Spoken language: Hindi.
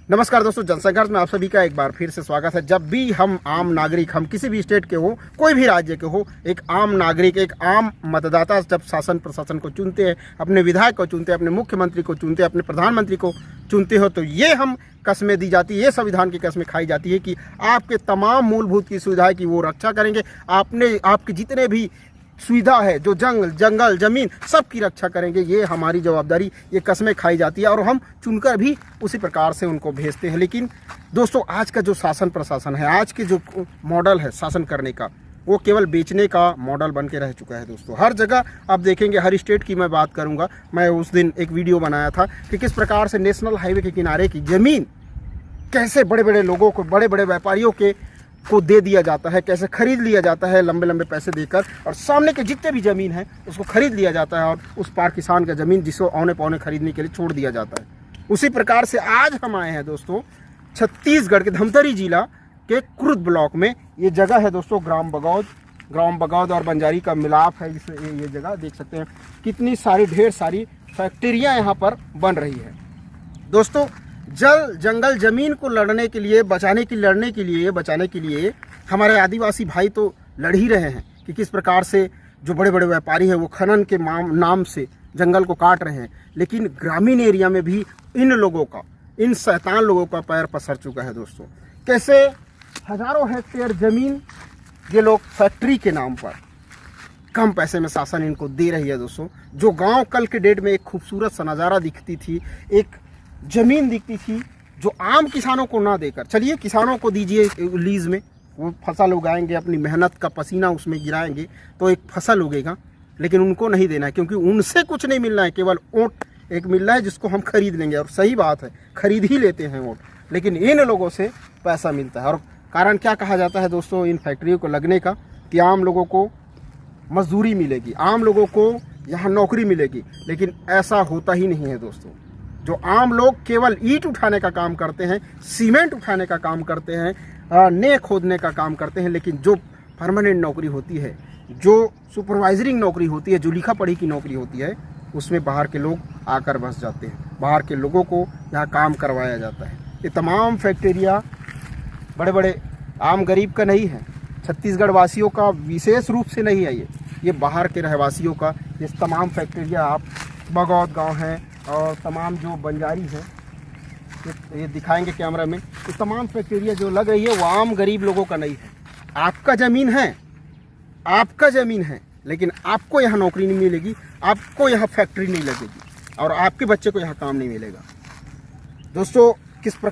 नमस्कार दोस्तों, जनसंघर्ष में आप सभी का एक बार फिर से स्वागत है। जब भी हम आम नागरिक, हम किसी भी स्टेट के हो, कोई भी राज्य के हो, एक आम नागरिक, एक आम मतदाता जब शासन प्रशासन को चुनते हैं, अपने विधायक को चुनते हैं, अपने मुख्यमंत्री को चुनते हैं, अपने प्रधानमंत्री को चुनते हो, तो ये हम कस्में दी जाती है, ये संविधान की कस्में खाई जाती है कि आपके तमाम मूलभूत की सुविधाएं की वो रक्षा करेंगे। आपके जितने भी सुविधा है, जो जंगल जमीन, सब की रक्षा करेंगे। ये हमारी जवाबदारी, ये कस्में खाई जाती है और हम चुनकर भी उसी प्रकार से उनको भेजते हैं। लेकिन दोस्तों, आज का जो शासन प्रशासन है, आज के जो मॉडल है शासन करने का, वो केवल बेचने का मॉडल बन के रह चुका है। दोस्तों, हर जगह आप देखेंगे, हर स्टेट की मैं बात करूंगा। मैं उस दिन एक वीडियो बनाया था कि किस प्रकार से नेशनल हाईवे के किनारे की ज़मीन कैसे बड़े बड़े लोगों को, बड़े बड़े व्यापारियों को दे दिया जाता है, कैसे खरीद लिया जाता है लंबे लंबे पैसे देकर, और सामने के जितने भी ज़मीन है उसको खरीद लिया जाता है और उस पार किसान का ज़मीन जिसको औने पौने खरीदने के लिए छोड़ दिया जाता है। उसी प्रकार से आज हम आए हैं दोस्तों छत्तीसगढ़ के धमतरी जिला के कुरुद ब्लॉक में। ये जगह है दोस्तों ग्राम बगौद और बंजारी का मिलाप है। ये जगह देख सकते हैं, कितनी सारी ढेर सारी फैक्ट्रियाँ यहाँ पर बन रही है। दोस्तों, जल जंगल जमीन को लड़ने के लिए, बचाने के लिए हमारे आदिवासी भाई तो लड़ ही रहे हैं कि किस प्रकार से जो बड़े बड़े व्यापारी हैं वो खनन के नाम से जंगल को काट रहे हैं। लेकिन ग्रामीण एरिया में भी इन शैतान लोगों का पैर पसर चुका है। दोस्तों, कैसे हजारों हेक्टेयर जमीन ये लोग फैक्ट्री के नाम पर कम पैसे में शासन इनको दे रही है। दोस्तों, जो गाँव कल के डेट में एक खूबसूरत सा नज़ारा दिखती थी, एक जमीन दिखती थी जो आम किसानों को ना देकर, चलिए किसानों को दीजिए लीज में, वो फसल उगाएंगे, अपनी मेहनत का पसीना उसमें गिराएंगे तो एक फसल उगेगा। लेकिन उनको नहीं देना है, क्योंकि उनसे कुछ नहीं मिलना है, केवल वोट एक मिल रहा है जिसको हम खरीद लेंगे। और सही बात है, खरीद ही लेते हैं वोट, लेकिन इन लोगों से पैसा मिलता है। और कारण क्या कहा जाता है दोस्तों इन फैक्ट्रियों को लगने का, कि आम लोगों को मजदूरी मिलेगी, आम लोगों को यहाँ नौकरी मिलेगी। लेकिन ऐसा होता ही नहीं है दोस्तों। जो आम लोग केवल ईंट उठाने का काम करते हैं, सीमेंट उठाने का काम करते हैं, ने खोदने का काम करते हैं। लेकिन जो परमानेंट नौकरी होती है, जो सुपरवाइजरिंग नौकरी होती है, जो लिखा पढ़ी की नौकरी होती है, उसमें बाहर के लोग आकर बस जाते हैं। बाहर के लोगों को यहाँ काम करवाया जाता है। ये तमाम फैक्ट्रियाँ बड़े बड़े आम गरीब का नहीं है, छत्तीसगढ़ वासियों का विशेष रूप से नहीं है। ये बाहर के रहवासियों का, ये तमाम फैक्ट्रियाँ आप बगौद गाँव हैं और तमाम जो बंजारी है, ये दिखाएंगे कैमरा में। ये तमाम फैक्ट्रियाँ जो लग रही है वो आम गरीब लोगों का नहीं है। आपका ज़मीन है, लेकिन आपको यहाँ नौकरी नहीं मिलेगी, आपको यहाँ फैक्ट्री नहीं लगेगी और आपके बच्चे को यहाँ काम नहीं मिलेगा। दोस्तों, किस प्रकार